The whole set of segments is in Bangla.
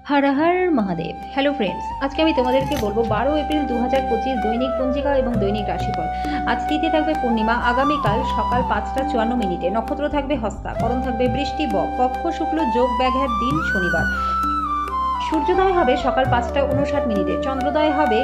हर हर महादेव। हेलो फ्रेंड्स, आज के তোমাদেরকে বলবো 12 এপ্রিল 2025 দৈনিক পঞ্জিকা এবং দৈনিক রাশিফল। আজ তিথি থাকবে পূর্ণিমা, আগামীকাল সকাল 5টা 54 নক্ষত্র থাকবে হস্তা, করণ থাকবে বৃষ্টি, পক্ষ শুক্ল, যোগ ব্যাঘাত, দিন শনিবার। সূর্যোদয় হবে সকাল 5টা 59, চন্দ্রোদয় হবে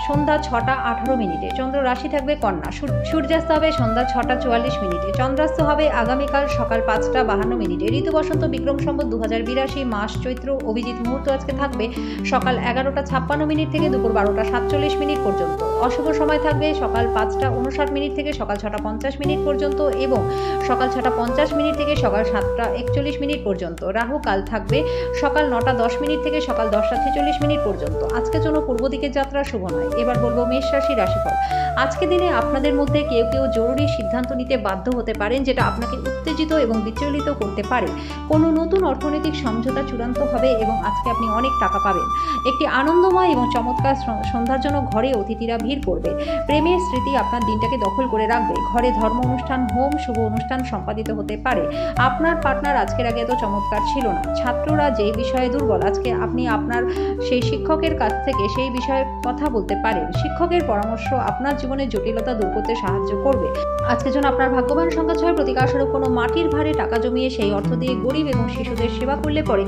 সন্ধ্যা 6টা 18, চন্দ্র রাশি থাকবে কন্যা, সূর্যাস্ত হবে সন্ধ্যা 6টা 44, চন্দ্রাস্ত হবে আগামীকাল সকাল 5টা 52। ঋতু বসন্ত, বিক্রম সম্বত 2082, মাস চৈত্র, অভিজিৎ মুহূর্ত আজকে থাকবে সকাল 11টা 56 থেকে দুপুর 12টা 47 পর্যন্ত। অশুভ সময় থাকবে সকাল 5টা 59 থেকে সকাল 6টা 50 পর্যন্ত এবং সকাল 6টা 50 থেকে সকাল 7টা 41 পর্যন্ত। রাহু কাল থাকবে সকাল 9টা 10 থেকে সকাল 10টা 46 পর্যন্ত। আজকের জন্য পূর্ব দিকের যাত্রা শুভ নয়। এবার বলবো মেষ রাশি রাশিফল। আজকে দিনে আপনাদের মধ্যে কেউ কেউ জরুরি সিদ্ধান্ত নিতে বাধ্য হতে পারেন, যেটা আপনাকে উত্তেজিত এবং বিচলিত করতে পারে। কোনো নতুন অর্থনৈতিক সমঝোতা চূড়ান্ত হবে এবং আজকে আপনি অনেক টাকা পাবেন। একটি আনন্দময় এবং চমৎকার সন্ধ্যার জন্য ঘরে অতিথিরা ভিড় করবে। প্রেমের স্মৃতি আপনার দিনটাকে দখল করে রাখবে। ঘরে ধর্ম অনুষ্ঠান, হোম, শুভ অনুষ্ঠান সম্পাদিত হতে পারে। আপনার পার্টনার আজকের আগে এত চমৎকার ছিল না। ছাত্ররা যে বিষয়ে দুর্বল, আজকে আপনি আপনার সেই শিক্ষকের কাছ থেকে সেই বিষয়ে কথা বলতে পারেন। শিক্ষকের পরামর্শ আপনার জীবনের জটিলতা দূর করতে সাহায্য করবে। আজকের জন্য আপনার ভাগ্যবান সংখ্যা 6। প্রতিকারস্বরূপ কোনো মাটির ভারে টাকা জমিয়ে সেই অর্থ দিয়ে গরিব এবং শিশুদের সেবা করলে পরে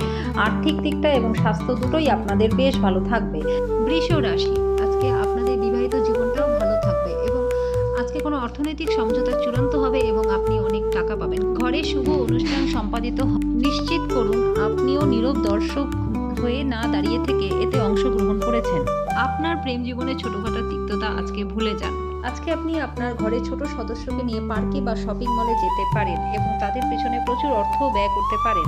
আর্থিক দিকটা এবং স্বাস্থ্য দুটোই আপনাদের বেশ ভালো থাকবে। বৃষ রাশি, আজকে আপনাদের বিবাহিত জীবনটাও ভালো থাকবে এবং আজকে কোনো অর্থনৈতিক সমঝোতা চূড়ান্ত হবে এবং আপনি অনেক টাকা পাবেন। ঘরে শুভ অনুষ্ঠান সম্পাদিত নিশ্চিত করুন আপনিও নীরব দর্শক হয়ে না দাঁড়িয়ে থেকে এতে অংশগ্রহণ করেছেন। আপনার প্রেম জীবনে ছোটখাটো তিক্ততা আজকে ভুলে যান। আজকে আপনি আপনার ঘরে ছোট সদস্যকে নিয়ে পার্কে বা শপিং মলে যেতে পারেন এবং তাদের পেছনে প্রচুর অর্থ ব্যয় করতে পারেন।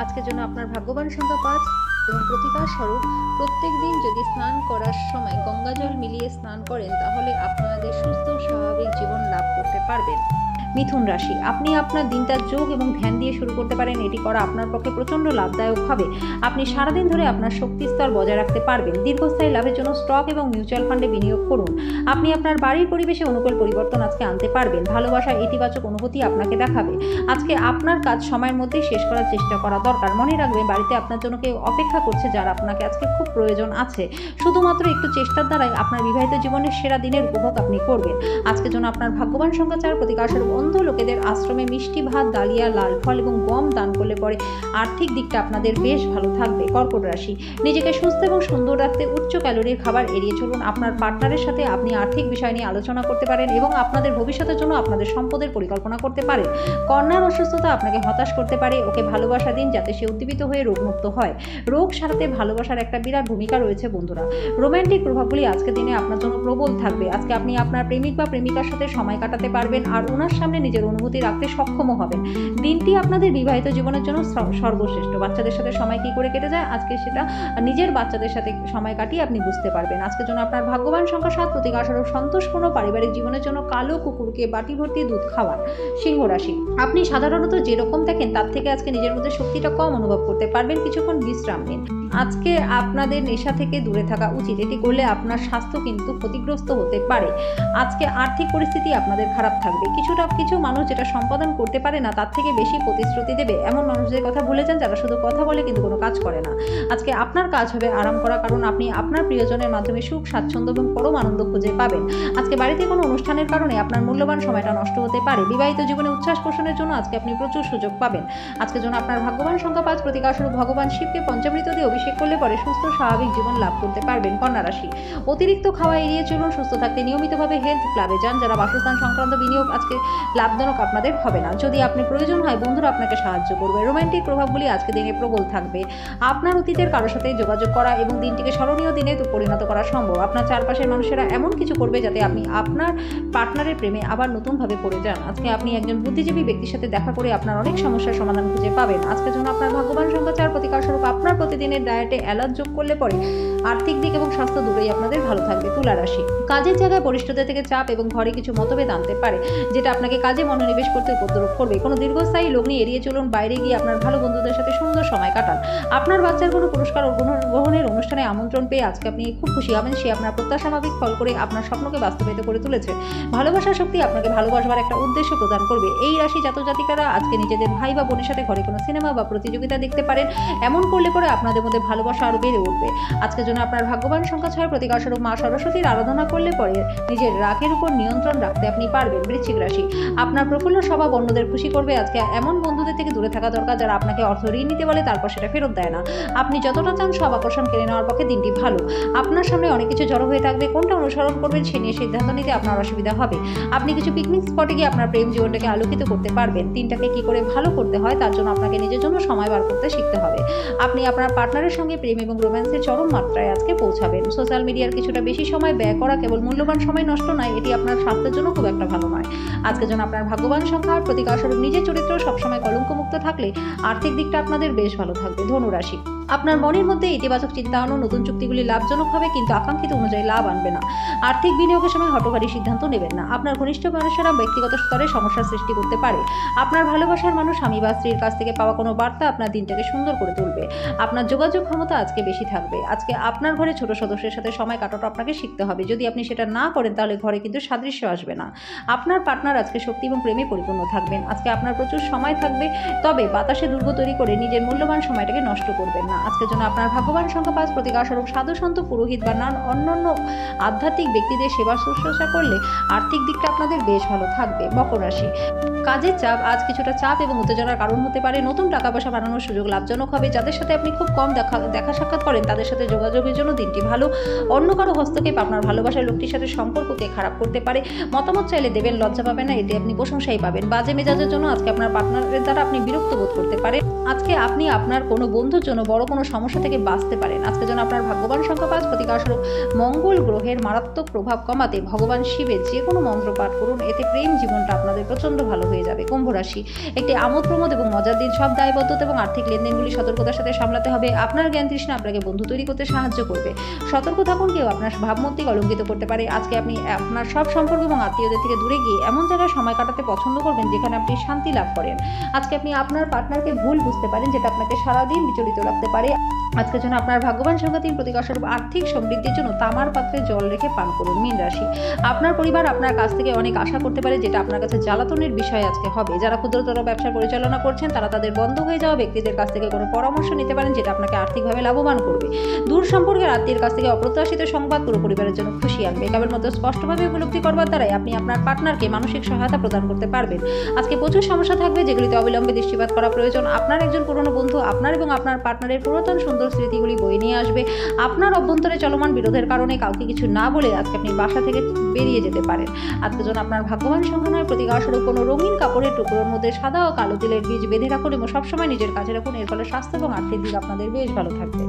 আজকের জন্য আপনার ভাগ্যবান সংখ্যা 5 এবং প্রতিকার স্বরূপ প্রত্যেক দিন যদি স্নান করার সময় গঙ্গা জল মিলিয়ে স্নান করেন তাহলে আপনাদের সুস্থ স্বাভাবিক জীবন লাভ করতে পারবেন। মিথুন রাশি, আপনি আপনার দিনটা যোগ এবং ধ্যান দিয়ে শুরু করতে পারেন। এটি করা আপনার পক্ষে প্রচণ্ড লাভদায়ক হবে। আপনি সারাদিন ধরে আপনার শক্তি স্তর বজায় রাখতে পারবেন। দীর্ঘস্থায়ী লাভের জন্য স্টক এবং মিউচুয়াল ফান্ডে বিনিয়োগ করুন। আপনি আপনার বাড়ির পরিবেশে অনুকূল পরিবর্তন আজকে আনতে পারবেন। ভালোবাসা ইতিবাচক অনুভূতি আপনাকে দেখাবে। আজকে আপনার কাজ সময়ের মধ্যেই শেষ করার চেষ্টা করা দরকার। মনে রাখবেন, বাড়িতে আপনার জন্য কেউ অপেক্ষা করছে যার আপনাকে আজকে খুব প্রয়োজন আছে। শুধুমাত্র একটু চেষ্টার দ্বারাই আপনার বিবাহিত জীবনের সেরা দিনের উপভোগ আপনি করবেন। আজকের জন্য আপনার ভাগ্যবান সংখ্যা 4। প্রতিকারস্বরূপ অন্ধ লোকেদের আশ্রমে মিষ্টি ভাত, ডালিয়া, লাল ফল এবং গম দান করলে পরে আর্থিক দিকটা আপনাদের বেশ ভালো থাকবে। কর্কট রাশি, নিজেকে সুস্থ এবং সুন্দর রাখতে উচ্চ ক্যালোরির খাবার এড়িয়ে চলুন। আপনার পার্টনারের সাথে আপনি আর্থিক বিষয় নিয়ে আলোচনা করতে পারেন এবং আপনাদের ভবিষ্যতের জন্য আপনাদের সম্পদের পরিকল্পনা করতে পারেন। কন্যার অসুস্থতা আপনাকে হতাশ করতে পারে। ওকে ভালোবাসা দিন যাতে সে উদ্দীপিত হয়ে রোগমুক্ত হয়। রোগ সারাতে ভালোবাসার একটা বিরাট ভূমিকা রয়েছে বন্ধুরা। রোমান্টিক প্রভাবগুলি আজকের দিনে আপনার জন্য প্রবল থাকবে। আজকে আপনি আপনার প্রেমিক বা প্রেমিকার সাথে সময় কাটাতে পারবেন আর ওনার সামনে নিজের অনুভূতি রাখতে সক্ষমও হবেন। দিনটি আপনাদের বিবাহিত জীবনের জন্য সর্বশ্রেষ্ঠ। বাচ্চাদের সাথে সময় কি করে কেটে যায় আজকে সেটা নিজের বাচ্চাদের সাথে সময় কাটিয়ে আপনি বুঝতে পারবেন। আজকের জন্য আপনার ভাগ্যবান সংখ্যা 7। প্রতিকারস্বরূপ সন্তোষপূর্ণ পারিবারিক জীবনের জন্য কালো কুকুরকে বাটি ভর্তি দুধ খাওয়ান। সিংহ রাশি, আপনি সাধারণত যেরকম দেখেন তার থেকে আজকে নিজের মধ্যে শক্তিটা কম অনুভব করতে পারবেন। কিছুক্ষণ বিশ্রাম নিন। আজকে আপনাদের নেশা থেকে দূরে থাকা উচিত। এটি করলে আপনার স্বাস্থ্য কিন্তু ক্ষতিগ্রস্ত হতে পারে। আজকে আর্থিক পরিস্থিতি আপনাদের খারাপ থাকবে। কিছু মানুষ যেটা সম্পাদন করতে পারে না তার থেকে বেশি প্রতিশ্রুতি দেবে। এমন মানুষদের কথা ভুলে যান যারা শুধু কথা বলে কিন্তু কোনো কাজ করে না। আজকে আপনার কাজ হবে আরাম করা, কারণ আপনি আপনার প্রিয়জনের মাধ্যমে সুখ, স্বাচ্ছন্দ্য এবং পরম আনন্দ খুঁজে পাবেন। আজকে বাড়িতে কোনো অনুষ্ঠানের কারণে আপনার মূল্যবান সময়টা নষ্ট হতে পারে। বিবাহিত জীবনে উচ্ছ্বাস পোষণের জন্য আজকে আপনি প্রচুর সুযোগ পাবেন। আজকের জন্য আপনার ভাগ্যবান সংখ্যা 5। প্রতিকারস্বরূপ ভগবান শিবকে পঞ্চামৃত দিয়ে অভিষেক করলে পরে সুস্থ স্বাভাবিক জীবন লাভ করতে পারবেন। কন্যা রাশি, অতিরিক্ত খাওয়া এড়িয়ে চলুন। সুস্থ থাকতে নিয়মিতভাবে হেলথ ক্লাবে যান। যারা বাসস্থান সংক্রান্ত বিনিয়োগ আজকে লাভজনক আপনাদের হবে না। যদি আপনি প্রয়োজন হয় বন্ধুরা আপনাকে সাহায্য করবে। রোমান্টিক প্রভাবগুলি আজকে দিনে প্রবল থাকবে। আপনার অতীতের কারোর সাথে যোগাযোগ করা এবং দিনটিকে স্মরণীয় দিনে পরিণত করা সম্ভব। আপনার চারপাশের মানুষেরা এমন কিছু করবে যাতে আপনি আপনার পার্টনারের প্রেমে আবার নতুনভাবে পড়ে যান। আজকে আপনি একজন বুদ্ধিজীবী ব্যক্তির সাথে দেখা করে আপনার অনেক সমস্যার সমাধান খুঁজে পাবেন। আজকের জন্য আপনার ভাগ্যবান সংখ্যা 4। প্রতিকারস্বরূপ আপনার প্রতিদিনের ডায়েটে এলাচ যোগ করলে পরে আর্থিক দিক এবং স্বাস্থ্য দুটোই আপনাদের ভালো থাকবে। তুলা রাশি, কাজের জায়গায় বরিষ্ঠদের থেকে চাপ এবং ঘরে কিছু মতভেদ আনতে পারে যেটা আপনাকে কাজে মনোনিবেশ করতে উপদ্রব করবে। কোনো দীর্ঘস্থায়ী লগ্নি এড়িয়ে চলুন। বাইরে গিয়ে আপনার ভালো বন্ধুদের সাথে সুন্দর সময় কাটান। আপনার বাচ্চার কোনো পুরস্কার গ্রহণের অনুষ্ঠানে আমন্ত্রণ পেয়ে আজকে আপনি খুব খুশি হবেন। সে আপনার প্রত্যাশামাফিক ফল করে আপনার স্বপ্নকে বাস্তবায়িত করে তুলেছে। ভালোবাসার শক্তি আপনাকে ভালোবাসবার একটা উদ্দেশ্য প্রদান করবে। এই রাশি জাতক জাতিকারা আজকে নিজেদের ভাই বা বোনের সাথে ঘরে কোনো সিনেমা বা প্রতিযোগিতা দেখতে পারেন। এমন করলে পরে আপনাদের মধ্যে ভালোবাসা আরও বেড়ে উঠবে। আজকের জন্য আপনার ভাগ্যবান সংখ্যা 6। প্রতিকারস্বরূপ মা সরস্বতীর আরাধনা করলে পরে নিজের রাগের উপর নিয়ন্ত্রণ রাখতে আপনি পারবেন। বৃশ্চিক রাশি, আপনার প্রফুল্ল স্বভাব অন্যদের খুশি করবে। আজকে এমন বন্ধুদের থেকে দূরে থাকা দরকার যারা আপনাকে অর্থ ঋণ নিতে বলে তারপর সেটা ফেরত দেয় না। আপনি যতটা চান সব আকর্ষণ কেড়ে নেওয়ার পক্ষে দিনটি ভালো। আপনার সামনে অনেক কিছু জড়ো হয়ে থাকবে, কোনটা অনুসরণ করবেন সে নিয়ে সিদ্ধান্ত নিতে আপনার অসুবিধা হবে। আপনি কিছু পিকনিক স্পটে গিয়ে আপনার প্রেম জীবনটাকে আলোকিত করতে পারবেন। দিনটাকে কি করে ভালো করতে হয় তার জন্য আপনাকে নিজের জন্য সময় বার করতে শিখতে হবে। আপনি আপনার পার্টনারের সঙ্গে প্রেম এবং রোম্যান্সের চরম মাত্রায় আজকে পৌঁছাবেন। সোশ্যাল মিডিয়ার কিছুটা বেশি সময় ব্যয় করা কেবল মূল্যবান সময় নষ্ট নয়, এটি আপনার স্বাস্থ্যের জন্য খুব একটা ভালো নয়। আজকের জন্য আপনার ভাগ্যবান সংখ্যা আর প্রতিকারস্বরূপ নিজের চরিত্র সবসময় কলঙ্কমুক্ত থাকলে আর্থিক দিকটা আপনাদের বেশ ভালো থাকবে। ধনুরাশি, আপনার মনের মধ্যে ইতিবাচক চিন্তা আনো, নতুন চুক্তিগুলি লাভজনক হবে কিন্তু আকাঙ্ক্ষিত অনুযায়ী লাভ আনবে না। আর্থিক বিনিয়োগের সময় হঠকারী সিদ্ধান্ত নেবেন না। আপনার ঘনিষ্ঠ মানুষেরা ব্যক্তিগত স্তরে সমস্যার সৃষ্টি করতে পারে। আপনার ভালোবাসার মানুষ স্বামী বা স্ত্রীর কাছ থেকে পাওয়া কোনো বার্তা আপনার দিনটাকে সুন্দর করে তুলবে। আপনার যোগাযোগ ক্ষমতা আজকে বেশি থাকবে। আজকে আপনার ঘরে ছোট সদস্যের সাথে সময় কাটানো আপনাকে শিখতে হবে। যদি আপনি সেটা না করেন তাহলে ঘরে কিন্তু সাদৃশ্য আসবে না। আপনার পার্টনার আজকে শক্তি এবং প্রেমে পরিপূর্ণ থাকবেন। আজকে আপনার প্রচুর সময় থাকবে, তবে বাতাসে দুর্গ তৈরি করে নিজের মূল্যবান সময়টাকে নষ্ট করবেন না। আজকের জন্য আপনার ভাগ্যবান সংখ্যা 5। প্রতিকারস্বরূপ সাধু সন্ত পুরোহিত বা অন্যান্য আধ্যাত্মিক ব্যক্তিদের সেবা শুশ্রূষা করলে আর্থিক দিকটা আপনাদের বেশ ভালো থাকবে। মকর রাশি, কাজের চাপ আজ কিছুটা চাপ এবং উত্তেজনার কারণ হতে পারে। নতুন টাকা পয়সা বানানোর সুযোগ লাভজনক হবে। যাদের সাথে আপনি খুব কম দেখা সাক্ষাৎ করেন তাদের সাথে যোগাযোগের জন্য দিনটি ভালো। অন্য কারো হস্তক্ষেপ আপনার ভালোবাসার লোকটির সাথে সম্পর্ককে খারাপ করতে পারে। মতামত চাইলে দেবেন, লজ্জা পাবেন না, এতে আপনি প্রশংসাই পাবেন। বাজে মেজাজের জন্য আজকে আপনার পার্টনারের দ্বারা আপনি বিরক্ত বোধ করতে পারেন। আজকে আপনি আপনার কোনো বন্ধুর জন্য বড় কোনো সমস্যা থেকে বাঁচতে পারেন। আজকের জন্য আপনার ভাগ্যবান সংখ্যা 5। প্রতিকারস্বরূপ মঙ্গল গ্রহের মারাত্মক প্রভাব কমাতে ভগবান শিবের যে কোনো মন্ত্র পাঠ করুন, এতে প্রেম জীবনটা আপনাদের প্রচন্ড ভালো হয়ে যাবে। কুম্ভ রাশি, একটি আমোদ প্রমোদ এবং মজার দিন। সব দায়বদ্ধতা এবং আর্থিক লেনদেনগুলি সতর্কতার সাথে সামলাতে হবে। আপনার জ্ঞান তৃষ্ণা আপনাকে বন্ধু তৈরি করতে সাহায্য করবে। সতর্ক থাকুন, কেউ আপনার ভাবমূর্তি কলঙ্কিত করতে পারে। আজকে আপনি আপনার সব সম্পর্ক এবং আত্মীয়দের থেকে দূরে গিয়ে এমন জায়গায় সময় কাটাতে পছন্দ করবেন যেখানে আপনি শান্তি লাভ করেন। আজকে আপনি আপনার পার্টনারকে ভুল বুঝতে পারেন, যেটা আপনাকে সারাদিন বিচলিত রাখতে পারে। আজকের জন্য আপনার ভাগ্যবান সংখ্যা 3। প্রতিকারস্বরূপ আর্থিক সমৃদ্ধির জন্য তামার পাত্রে জল রেখে পান করুন। মীন রাশি, আপনার পরিবার আপনার কাছ থেকে অনেক আশা করতে পারে, যেটা আপনার কাছে জ্বালাতনের বিষয় আজকে হবে। যারা ক্ষুদ্রতর ব্যবসা পরিচালনা করছেন তারা তাদের বন্ধ হয়ে যাওয়া ব্যক্তিদের কাছ থেকে কোনো পরামর্শ নিতে পারেন, যেটা আপনাকে আর্থিকভাবে লাভবান করবে। দূর সম্পর্কের আত্মীয়ের কাছ থেকে অপ্রত্যাশিত সংবাদ পুরো পরিবারের জন্য খুশি আনবে। কেবল মতো স্পষ্টভাবে উপলব্ধি করবার দ্বারাই আপনি আপনার পার্টনারকে মানসিক সহায়তা প্রদান করতে পারবেন। আজকে প্রচুর সমস্যা থাকবে যেগুলিতে অবিলম্বে দৃষ্টিপাত করা প্রয়োজন। আপনার একজন পুরনো বন্ধু আপনার এবং আপনার পার্টনারের পুরাতন সুন্দর স্মৃতিগুলি বয়ে নিয়ে আসবে। আপনার অভ্যন্তরে চলমান বিরোধের কারণে কাউকে কিছু না বলে আজকে আপনি বাসা থেকে বেরিয়ে যেতে পারেন। আজকের জন্য আপনার ভাগ্যবান সংখ্যা 9। প্রতিকারস্বরূপ কোনো রঙিন কাপড়ের টুকরোর মধ্যে সাদা ও কালো তিলের বীজ বেঁধে রাখুন এবং সবসময় নিজের কাছে রাখুন। এর ফলে স্বাস্থ্য এবং আর্থিক দিক আপনাদের বেশ ভালো থাকবে।